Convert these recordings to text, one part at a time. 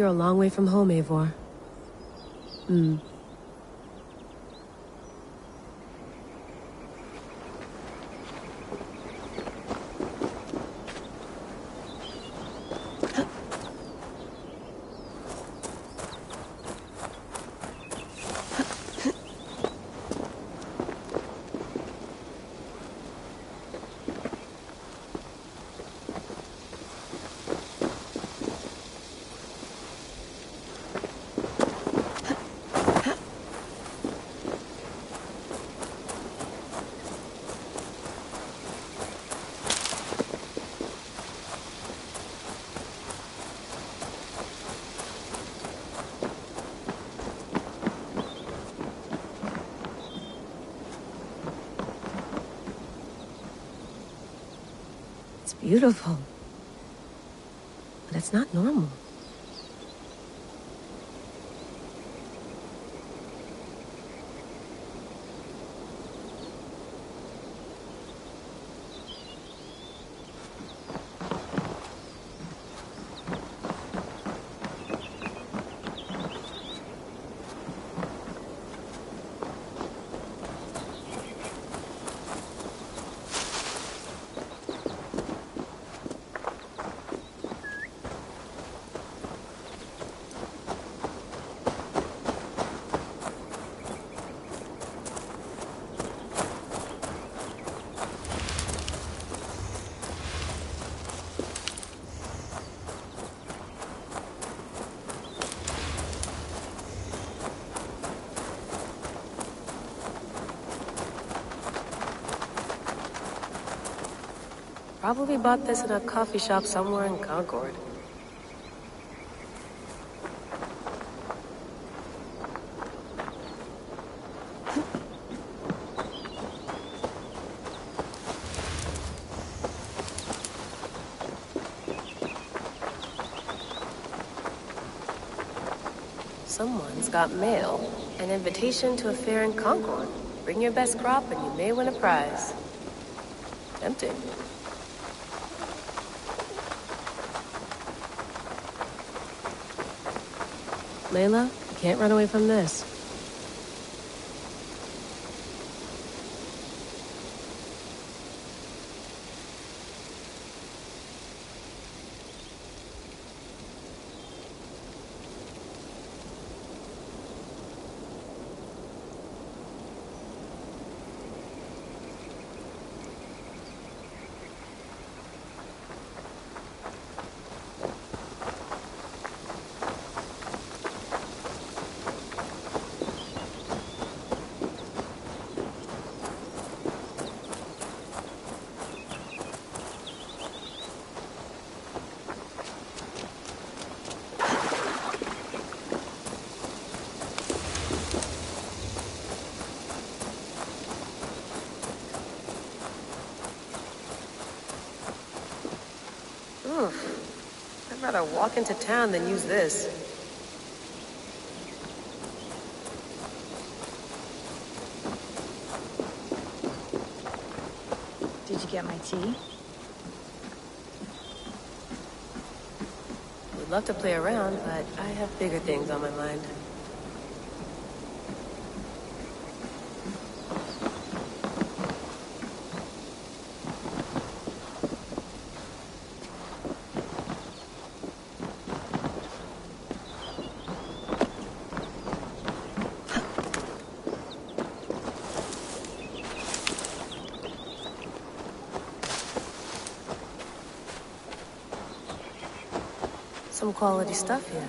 you're a long way from home, Eivor. It's beautiful. But it's not normal. Probably bought this in a coffee shop somewhere in Concord. Someone's got mail. An invitation to a fair in Concord. Bring your best crop and you may win a prize. Tempting. Layla, you can't run away from this. I'd rather walk into town than use this. Did you get my tea? Would love to play around, but I have bigger things on my mind. Some quality stuff here.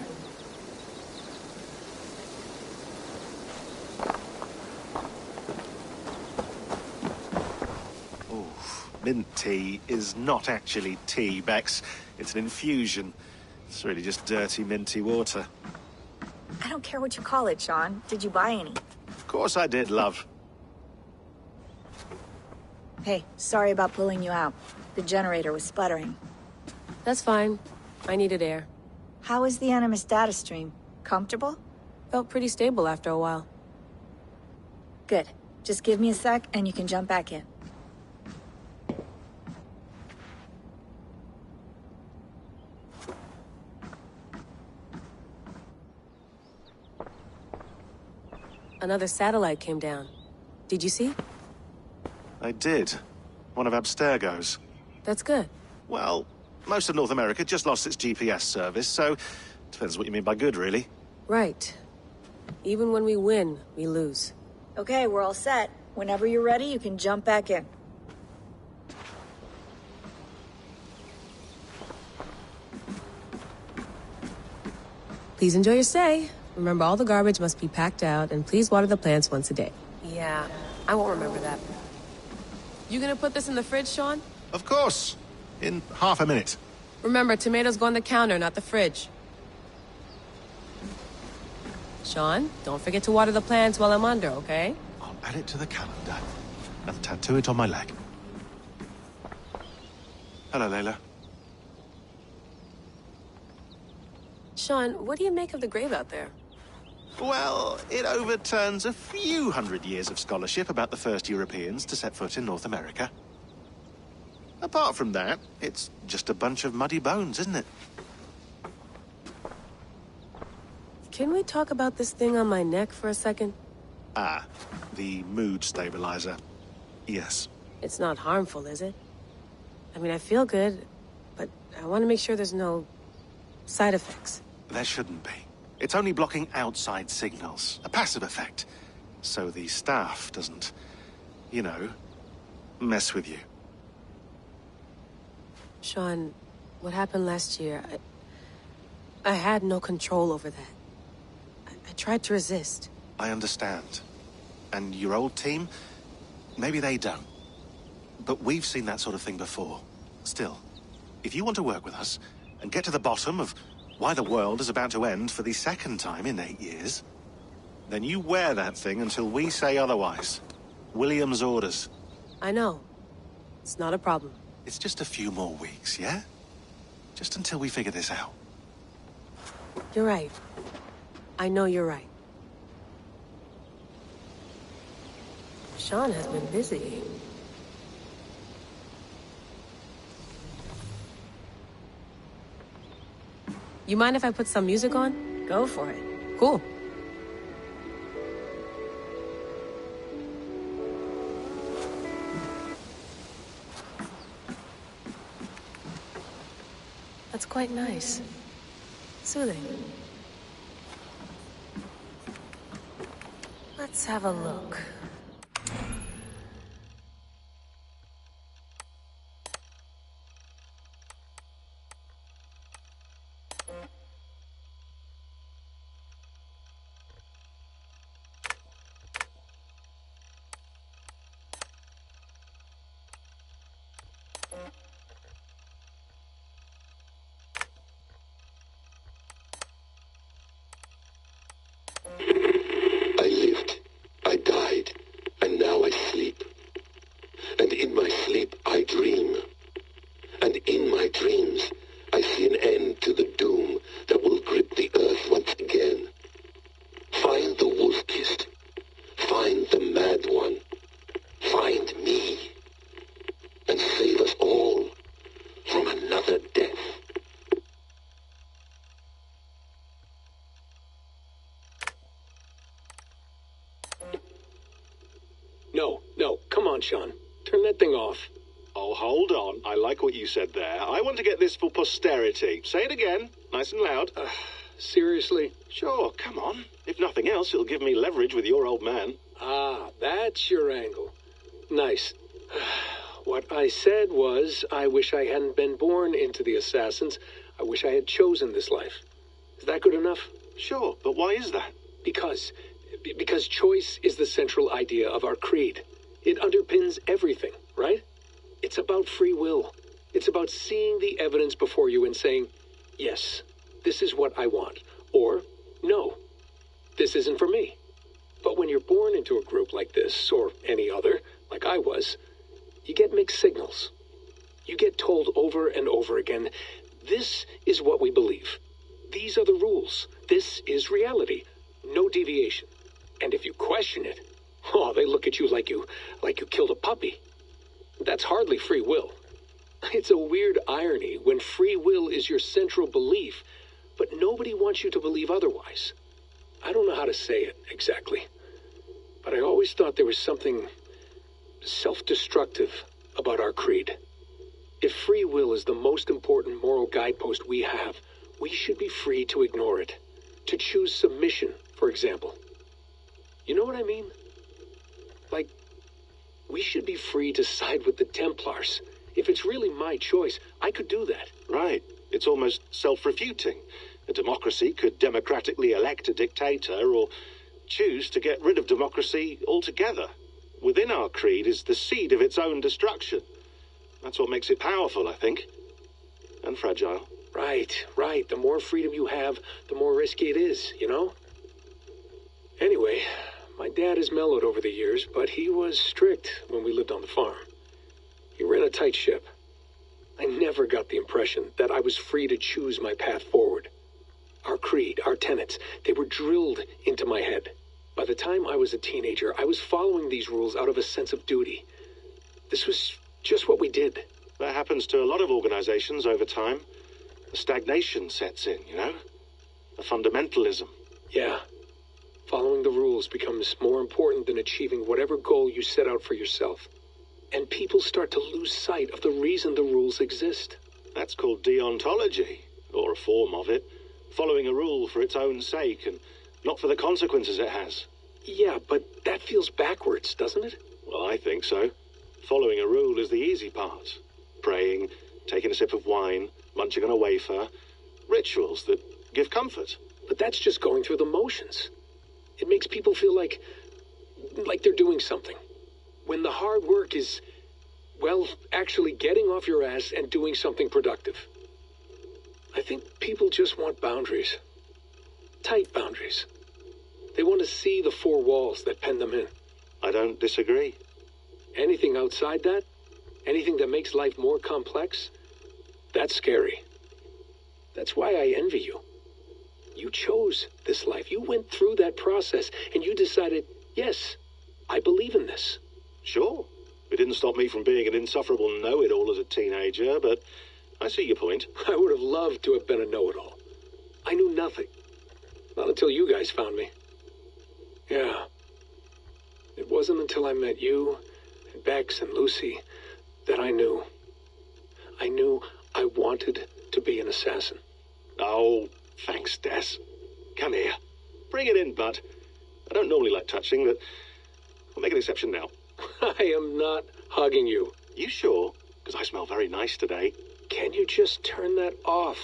Mint tea is not actually tea, Bex. It's an infusion. It's really just dirty, minty water. I don't care what you call it, Sean. Did you buy any? Of course I did, love. Hey, sorry about pulling you out. The generator was sputtering. That's fine. I needed air. How is the Animus data stream? Comfortable? Felt pretty stable after a while. Good. Just give me a sec and you can jump back in. Another satellite came down. Did you see? I did. One of Abstergo's. That's good. Well, most of North America just lost its GPS service, so depends what you mean by good, really. Right. Even when we win, we lose. Okay, we're all set. Whenever you're ready, you can jump back in. Please enjoy your stay. Remember, all the garbage must be packed out, and please water the plants once a day. Yeah, I won't remember that. You gonna put this in the fridge, Sean? Of course. In half a minute. Remember, tomatoes go on the counter, not the fridge. Sean, don't forget to water the plants while I'm under, okay? I'll add it to the calendar and tattoo it on my leg. Hello, Layla. Sean, what do you make of the grave out there? Well, it overturns a few hundred years of scholarship about the first Europeans to set foot in North America. Apart from that, it's just a bunch of muddy bones, isn't it? Can we talk about this thing on my neck for a second? Ah, the mood stabilizer. Yes. It's not harmful, is it? I mean, I feel good, but I want to make sure there's no side effects. There shouldn't be. It's only blocking outside signals, a passive effect. So the staff doesn't, you know, mess with you. Sean, what happened last year, I had no control over that. I tried to resist. I understand. And your old team, maybe they don't. But we've seen that sort of thing before. Still, if you want to work with us and get to the bottom of why the world is about to end for the second time in 8 years, then you wear that thing until we say otherwise. William's orders. I know. It's not a problem. It's just a few more weeks, yeah? Just until we figure this out. You're right. I know you're right. Sean has been busy. You mind if I put some music on? Go for it. Cool. That's quite nice. Soothing. Let's have a look. I lived, I died, and now I sleep. And in my sleep I dream. And in my dreams I see an end to the doom that will grip the earth once again. Find the wolf-kissed. Find the mad one. Find me. And save us all from another death. No, come on, Sean. Turn that thing off. Oh, hold on. I like what you said there. I want to get this for posterity. Say it again, nice and loud. Seriously? Sure, come on. If nothing else, it'll give me leverage with your old man. Ah, that's your angle. Nice. What I said was, I wish I hadn't been born into the Assassins. I wish I had chosen this life. Is that good enough? Sure, but why is that? Because choice is the central idea of our creed. It underpins everything, right? It's about free will. It's about seeing the evidence before you and saying, yes, this is what I want. Or, no, this isn't for me. But when you're born into a group like this, or any other, like I was, you get mixed signals. You get told over and over again, this is what we believe. These are the rules. This is reality. No deviation. And if you question it, oh, they look at you like you killed a puppy. That's hardly free will. It's a weird irony when free will is your central belief, but nobody wants you to believe otherwise. I don't know how to say it exactly. But I always thought there was something self-destructive about our creed. If free will is the most important moral guidepost we have, we should be free to ignore it. To choose submission, for example. You know what I mean? Like, we should be free to side with the Templars. If it's really my choice, I could do that. Right. It's almost self-refuting. A democracy could democratically elect a dictator or choose to get rid of democracy altogether. Within our creed is the seed of its own destruction. That's what makes it powerful, I think. And fragile. Right. The more freedom you have, the more risky it is, you know? Anyway, my dad has mellowed over the years, but he was strict when we lived on the farm. He ran a tight ship. I never got the impression that I was free to choose my path forward. Our creed, our tenets, they were drilled into my head. By the time I was a teenager, I was following these rules out of a sense of duty. This was just what we did. That happens to a lot of organizations over time. A stagnation sets in, you know? A fundamentalism. Yeah. Following the rules becomes more important than achieving whatever goal you set out for yourself. And people start to lose sight of the reason the rules exist. That's called deontology, or a form of it. Following a rule for its own sake and not for the consequences it has. Yeah, but that feels backwards, doesn't it? Well, I think so. Following a rule is the easy part. Praying, taking a sip of wine, munching on a wafer. Rituals that give comfort. But that's just going through the motions. It makes people feel like they're doing something. When the hard work is, well, actually getting off your ass and doing something productive. I think people just want boundaries. Tight boundaries. They want to see the four walls that pen them in. I don't disagree. Anything outside that, anything that makes life more complex, that's scary. That's why I envy you. You chose this life. You went through that process, and you decided, yes, I believe in this. Sure. It didn't stop me from being an insufferable know-it-all as a teenager, but I see your point. I would have loved to have been a know-it-all. I knew nothing. Not until you guys found me. Yeah. It wasn't until I met you, and Bex, and Lucy, that I knew. I knew I wanted to be an assassin. Oh, thanks, Des. Come here. Bring it in, bud. I don't normally like touching, but I'll make an exception now. I am not hugging you. You sure? Because I smell very nice today. Can you just turn that off?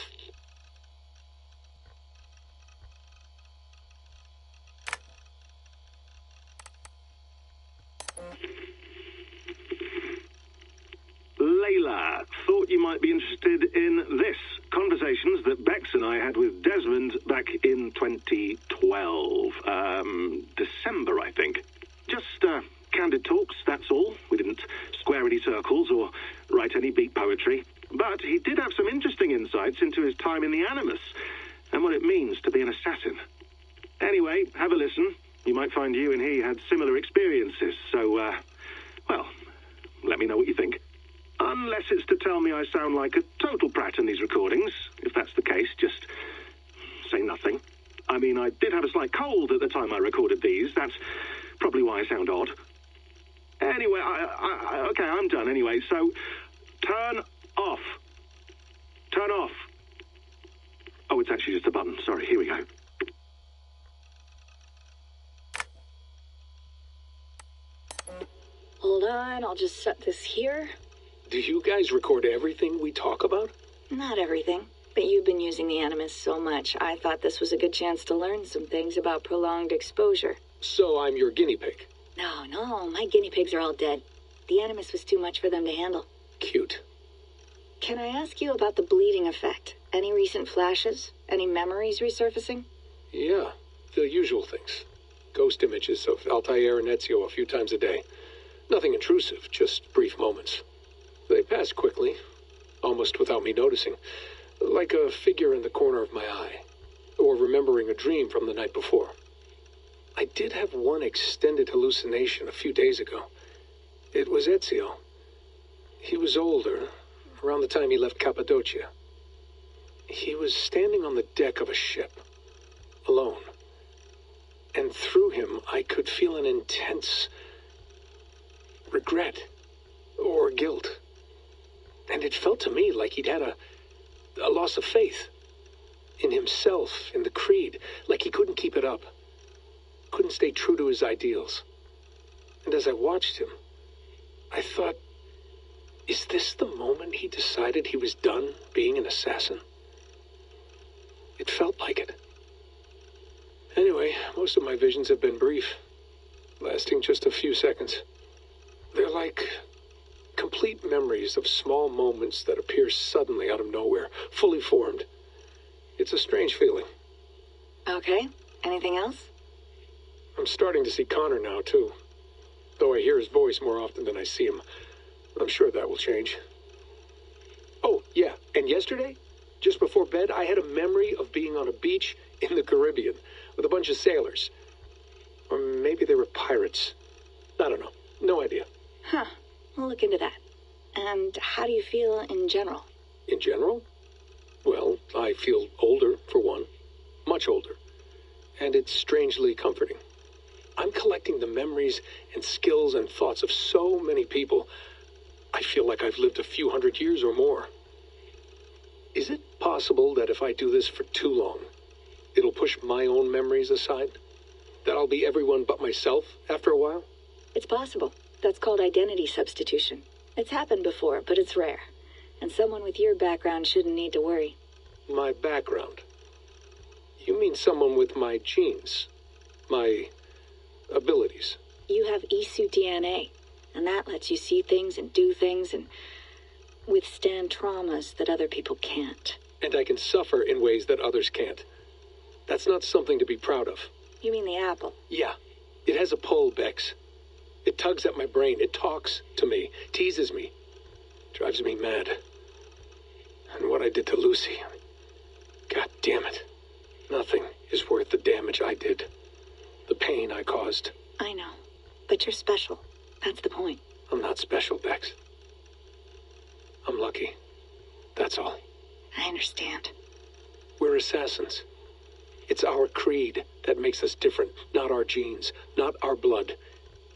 Layla, thought you might be interested in this. Conversations that Bex and I had with Desmond back in 2012. December, I think. Just, candid talks, that's all. We didn't square any circles or write any beat poetry. But he did have some interesting insights into his time in the Animus and what it means to be an assassin. Anyway, have a listen. You might find you and he had similar experiences. So, well, let me know what you think. Unless it's to tell me I sound like a total brat in these recordings. If that's the case, just say nothing. I mean, I did have a slight cold at the time I recorded these. That's probably why I sound odd. Anyway, okay, I'm done anyway. So, turn off. Turn off. Oh, it's actually just a button. Sorry, here we go. Hold on, I'll just set this here. Do you guys record everything we talk about? Not everything, but you've been using the Animus so much, I thought this was a good chance to learn some things about prolonged exposure. So I'm your guinea pig. No, my guinea pigs are all dead. The Animus was too much for them to handle. Cute. Can I ask you about the bleeding effect? Any recent flashes? Any memories resurfacing? Yeah, the usual things. Ghost images of Altair and Ezio a few times a day. Nothing intrusive, just brief moments. They pass quickly, almost without me noticing, like a figure in the corner of my eye, or remembering a dream from the night before. I did have one extended hallucination a few days ago. It was Ezio. He was older, around the time he left Cappadocia. He was standing on the deck of a ship, alone. And through him, I could feel an intense regret or guilt. And it felt to me like he'd had a loss of faith in himself, in the creed, like he couldn't keep it up, couldn't stay true to his ideals. And as I watched him, I thought, is this the moment he decided he was done being an assassin? It felt like it. Anyway, most of my visions have been brief, lasting just a few seconds. They're like complete memories of small moments that appear suddenly out of nowhere, fully formed. It's a strange feeling. Okay. Anything else? I'm starting to see Connor now, too. Though I hear his voice more often than I see him. I'm sure that will change. Oh, yeah, and yesterday, just before bed, I had a memory of being on a beach in the Caribbean with a bunch of sailors. Or maybe they were pirates. I don't know. No idea. Huh. We'll look into that. And how do you feel in general? In general? Well, I feel older, for one. Much older. And it's strangely comforting. I'm collecting the memories and skills and thoughts of so many people. I feel like I've lived a few hundred years or more. Is it possible that if I do this for too long, it'll push my own memories aside? That I'll be everyone but myself after a while? It's possible. That's called identity substitution. It's happened before, but it's rare. And someone with your background shouldn't need to worry. My background? You mean someone with my genes? My abilities? You have Isu DNA, and that lets you see things and do things and withstand traumas that other people can't. And I can suffer in ways that others can't. That's not something to be proud of. You mean the apple? Yeah. It has a pull, Bex. It tugs at my brain. It talks to me. Teases me. Drives me mad. And what I did to Lucy. God damn it. Nothing is worth the damage I did. The pain I caused. I know. But you're special. That's the point. I'm not special, Bex. I'm lucky. That's all. I understand. We're assassins. It's our creed that makes us different, not our genes, not our blood.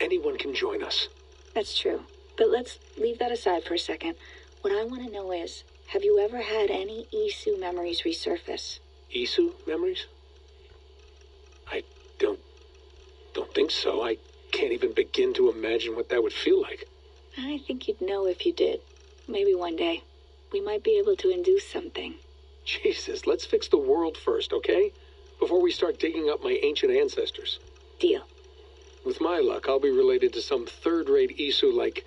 Anyone can join us. That's true. But let's leave that aside for a second. What I want to know is, have you ever had any Isu memories resurface? Isu memories? I don't think so. I can't even begin to imagine what that would feel like. I think you'd know if you did. Maybe one day. We might be able to induce something. Jesus, let's fix the world first, okay? Before we start digging up my ancient ancestors. Deal. With my luck, I'll be related to some third-rate Isu like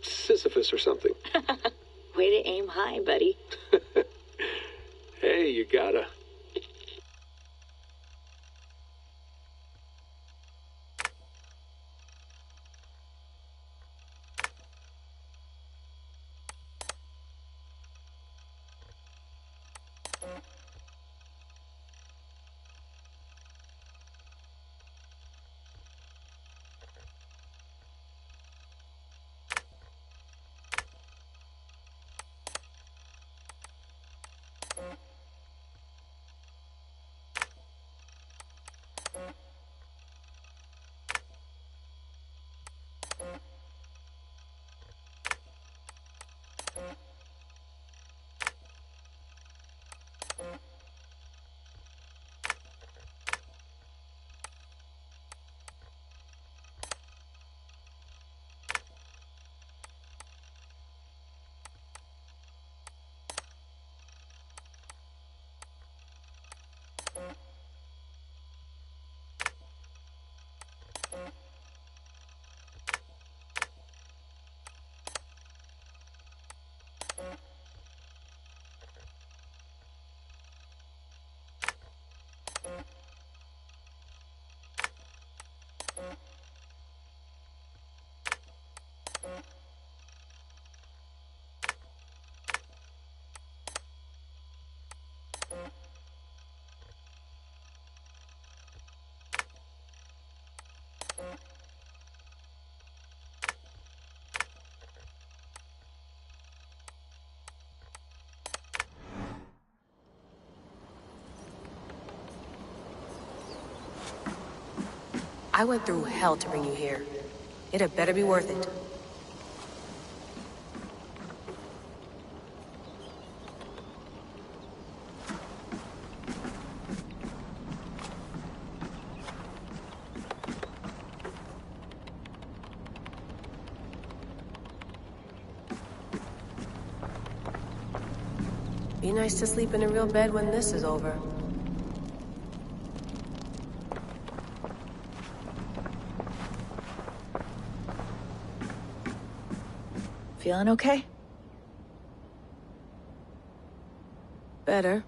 Sisyphus or something. Way to aim high, buddy. Hey, you gotta. I went through hell to bring you here. It had better be worth it. Be nice to sleep in a real bed when this is over. Feeling okay? Better.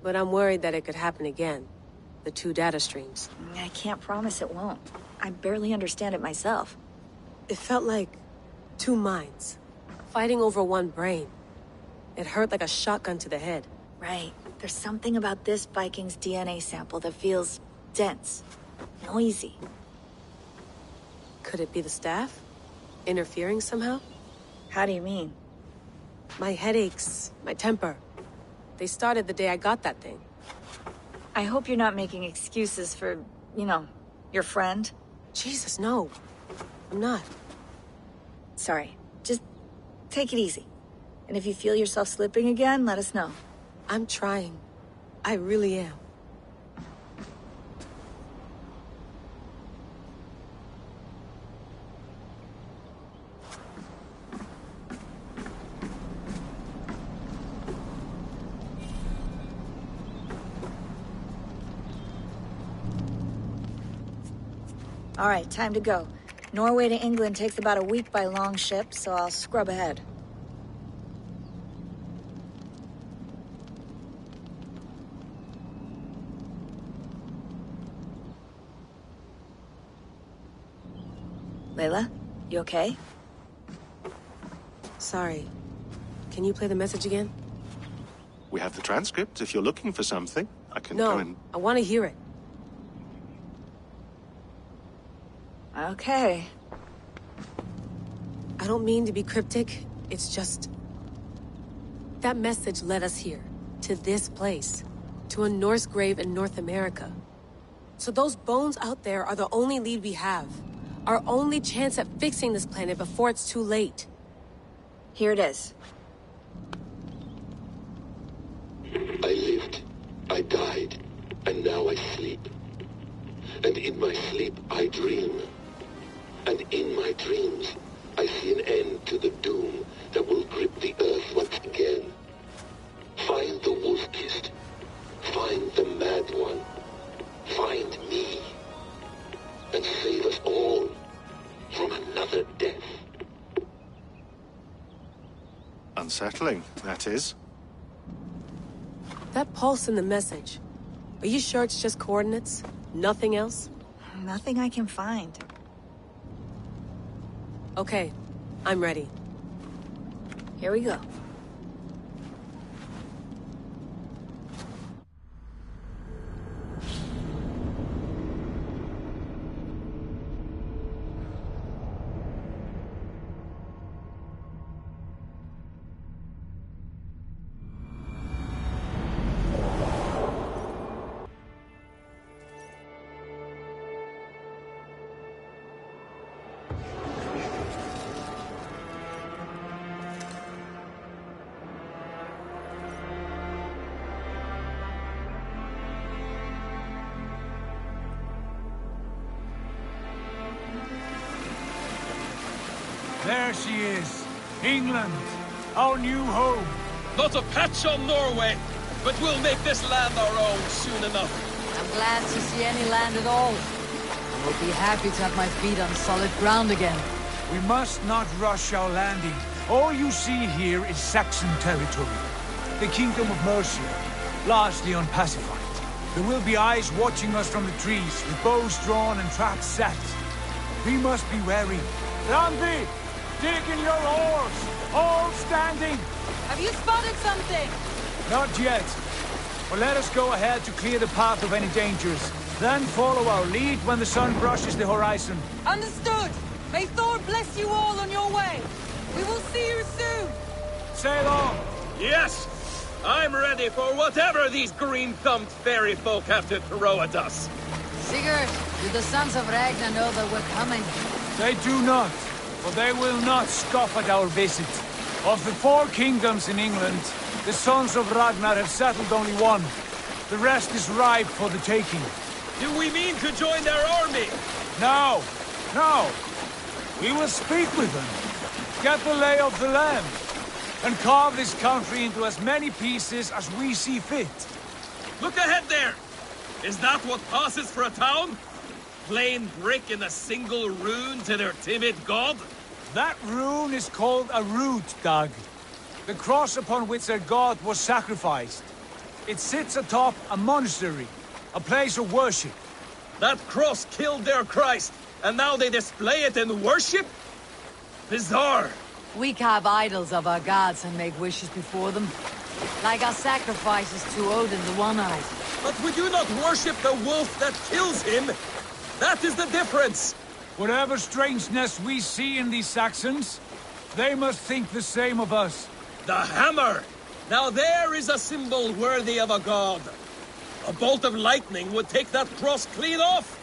But I'm worried that it could happen again. The two data streams. I can't promise it won't. I barely understand it myself. It felt like two minds, fighting over one brain. It hurt like a shotgun to the head. Right. There's something about this Viking's DNA sample that feels dense, noisy. Could it be the staff? Interfering somehow? How do you mean? My headaches, my temper. They started the day I got that thing. I hope you're not making excuses for, your friend. Jesus, no. I'm not. Sorry. Just take it easy. And if you feel yourself slipping again, let us know. I'm trying. I really am. All right, time to go. Norway to England takes about a week by long ship, so I'll scrub ahead. Layla, you okay? Sorry. Can you play the message again? We have the transcript. If you're looking for something, I can No, go and... I want to hear it. Okay. I don't mean to be cryptic. It's just... that message led us here. To this place. To a Norse grave in North America. So those bones out there are the only lead we have. Our only chance at fixing this planet before it's too late. Here it is. I lived, I died, and now I sleep. And in my sleep I dream. And in my dreams I see an end to the doom that will grip the earth once again. Find the wolf-kissed. Find the mad one. Find me. And save us all from another death. Unsettling, that is. That pulse in the message. Are you sure it's just coordinates? Nothing else? Nothing I can find. Okay, I'm ready. Here we go. There she is. England. Our new home. Not a patch on Norway, but we'll make this land our own soon enough. I'm glad to see any land at all. I will be happy to have my feet on solid ground again. We must not rush our landing. All you see here is Saxon territory. The Kingdom of Mercia, largely unpacified. There will be eyes watching us from the trees, with bows drawn and traps set. We must be wary. Randi! Dig in your oars! All standing! Have you spotted something? Not yet. But let us go ahead to clear the path of any dangers. Then follow our lead when the sun brushes the horizon. Understood! May Thor bless you all on your way! We will see you soon! Sail on! Yes! I'm ready for whatever these green-thumbed fairy folk have to throw at us. Sigurd, Do the sons of Ragnar know that we're coming? They do not, for they will not scoff at our visit. Of the 4 kingdoms in England, the sons of Ragnar have settled only one. The rest is ripe for the taking. Do we mean to join their army? No, no. We will speak with them, get the lay of the land, and carve this country into as many pieces as we see fit. Look ahead there! Is that what passes for a town? Plain brick in a single rune to their timid god? That rune is called a root, Doug. The cross upon which their god was sacrificed. It sits atop a monastery, a place of worship. That cross killed their Christ, and now they display it in worship? Bizarre. We carve idols of our gods and make wishes before them. Like our sacrifices to Odin the One-Eyed. But we do not worship the wolf that kills him. That is the difference. Whatever strangeness we see in these Saxons, they must think the same of us. The hammer! Now there is a symbol worthy of a god. A bolt of lightning would take that cross clean off.